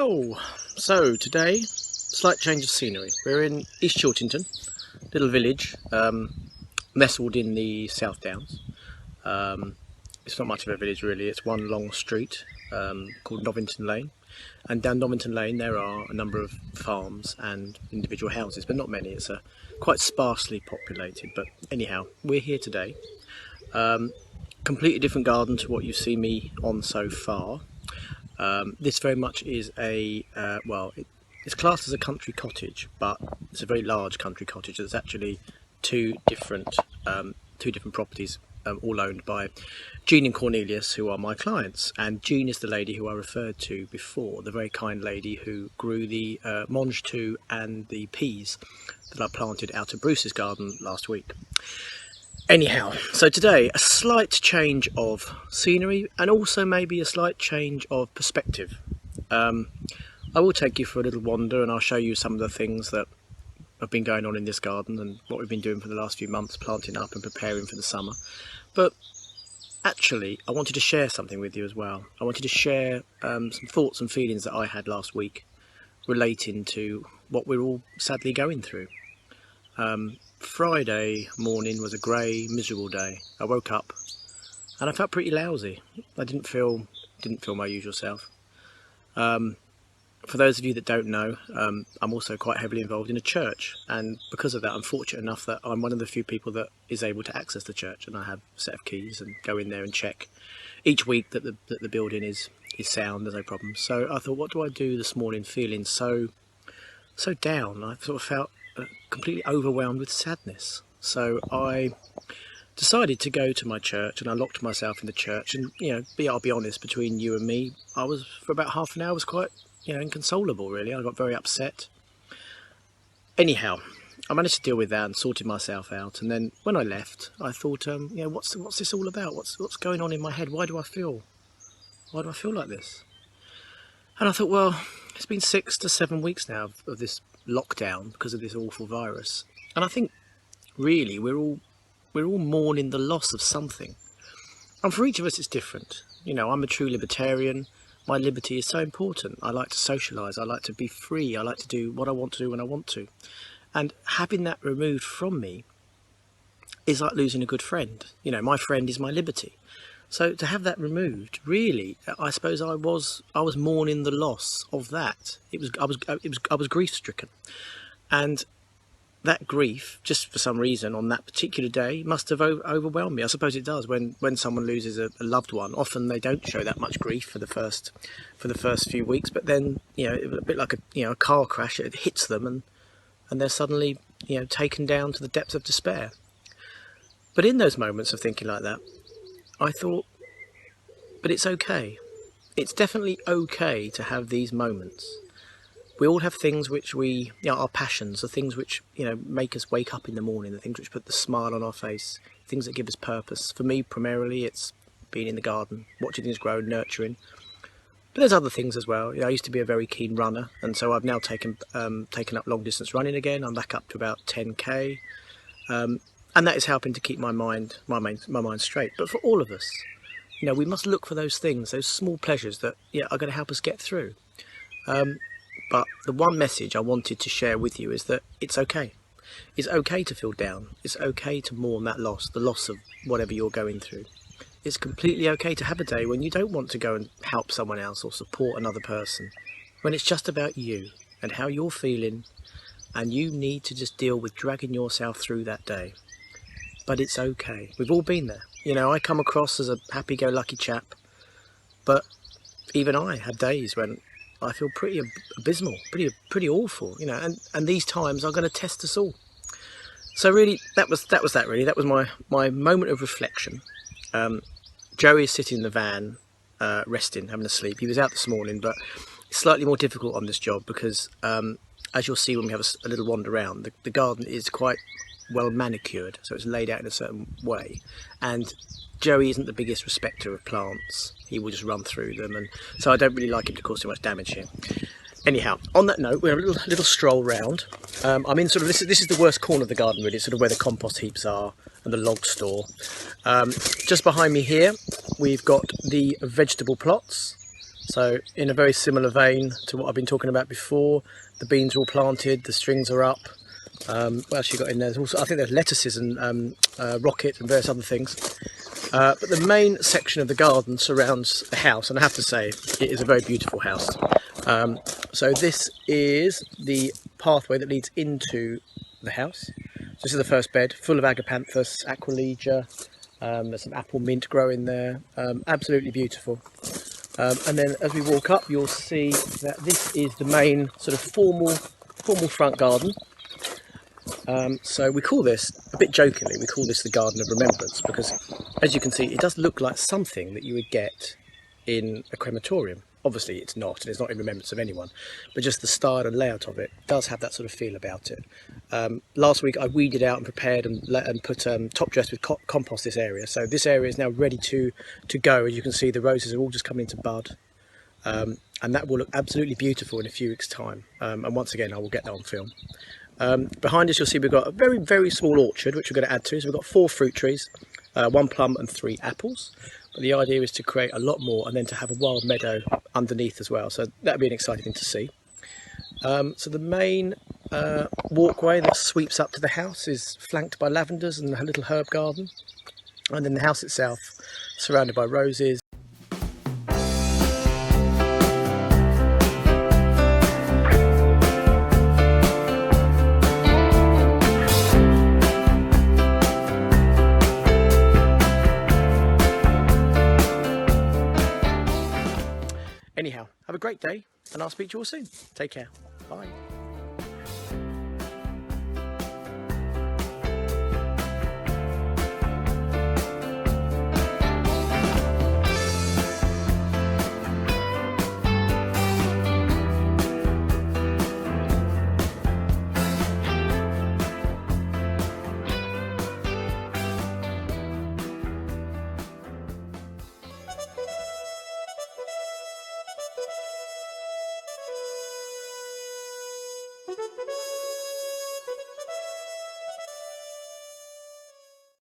Well, so today, slight change of scenery. We're in East Chiltington, little village, nestled in the South Downs. It's not much of a village really, it's one long street called Novington Lane. And down Novington Lane there are a number of farms and individual houses, but not many. It's quite sparsely populated, but anyhow, we're here today. Completely different garden to what you've seen me on so far. This very much is it's classed as a country cottage, but it's a very large country cottage. There's actually two different properties, all owned by Jean and Cornelius, who are my clients. And Jean is the lady who I referred to before, the very kind lady who grew the mange tout and the peas that I planted out of Bruce's garden last week. Anyhow, so today a slight change of scenery and also maybe a slight change of perspective. I will take you for a little wander and I'll show you some of the things that have been going on in this garden and what we've been doing for the last few months, planting up and preparing for the summer. But actually I wanted to share something with you as well. I wanted to share some thoughts and feelings that I had last week relating to what we're all sadly going through. Friday morning was a grey, miserable day. I woke up and I felt pretty lousy. I didn't feel my usual self. For those of you that don't know, I'm also quite heavily involved in a church, and because of that I'm fortunate enough that I'm one of the few people that is able to access the church, and I have a set of keys and go in there and check each week that the building is sound, there's no problems. So I thought, what do I do this morning feeling so down? I sort of felt completely overwhelmed with sadness. So I decided to go to my church and I locked myself in the church, and I'll be honest, between you and me, I was for about half an hour was quite inconsolable really. I got very upset. Anyhow, I managed to deal with that and sorted myself out, and then when I left I thought, what's this all about? What's going on in my head? Why do I feel like this? And I thought, well, it's been 6 to 7 weeks now of this lockdown because of this awful virus, and I think really we're all mourning the loss of something, and for each of us it's different. I'm a true libertarian. My liberty is so important. I like to socialise, I like to be free, I like to do what I want to do when I want to, and having that removed from me is like losing a good friend. My friend is my liberty. So to have that removed, really, I suppose I was mourning the loss of that. I was grief stricken, and that grief, just for some reason on that particular day, must have overwhelmed me. I suppose it does when someone loses a loved one. Often they don't show that much grief for the first few weeks, but then a bit like a car crash, it hits them and they're suddenly taken down to the depths of despair. But in those moments of thinking like that, I thought, but it's okay. It's definitely okay to have these moments. We all have things which our passions, the things which, make us wake up in the morning, the things which put the smile on our face, things that give us purpose. For me, primarily, it's being in the garden, watching things grow, nurturing. But there's other things as well. I used to be a very keen runner, and so I've now taken up long distance running again. I'm back up to about 10k. And that is helping to keep my mind straight. But for all of us, we must look for those things, those small pleasures that are going to help us get through. But the one message I wanted to share with you is that it's okay. It's okay to feel down. It's okay to mourn that loss, the loss of whatever you're going through. It's completely okay to have a day when you don't want to go and help someone else or support another person, when it's just about you and how you're feeling, and you need to just deal with dragging yourself through that day. But it's okay. We've all been there. I come across as a happy-go-lucky chap, but even I have days when I feel pretty abysmal, pretty awful, and these times are going to test us all. So really, that was my moment of reflection. Joey is sitting in the van, resting, having a sleep. He was out this morning, but it's slightly more difficult on this job because, as you'll see when we have a little wander around, the garden is quite well manicured, so it's laid out in a certain way, and Joey isn't the biggest respecter of plants. He will just run through them, and so I don't really like him to cause too much damage here. Anyhow, on that note, we're a little stroll round. I'm in this is the worst corner of the garden really, sort of where the compost heaps are and the log store. Just behind me here we've got the vegetable plots. So in a very similar vein to what I've been talking about before, the beans are all planted, the strings are up. What else you got in there? There's also, I think there's lettuces and rocket and various other things. But the main section of the garden surrounds the house, and I have to say it is a very beautiful house. So this is the pathway that leads into the house. So this is the first bed, full of agapanthus, aquilegia. There's some apple mint growing there. Absolutely beautiful. And then as we walk up, you'll see that this is the main sort of formal front garden. So we call this, a bit jokingly, we call this the Garden of Remembrance, because as you can see, it does look like something that you would get in a crematorium. Obviously it's not, and it's not in remembrance of anyone, but just the style and layout of it does have that sort of feel about it. Last week I weeded out and prepared and put top dressed with compost this area, so this area is now ready to go. As you can see, the roses are all just coming into bud, and that will look absolutely beautiful in a few weeks' time. And once again, I will get that on film. Behind us you'll see we've got a very, very small orchard which we're going to add to. So we've got 4 fruit trees, 1 plum and 3 apples. But the idea is to create a lot more and then to have a wild meadow underneath as well. So that'd be an exciting thing to see. So the main walkway that sweeps up to the house is flanked by lavenders and a little herb garden. And then the house itself surrounded by roses. Anyhow, have a great day, and I'll speak to you all soon. Take care. Bye.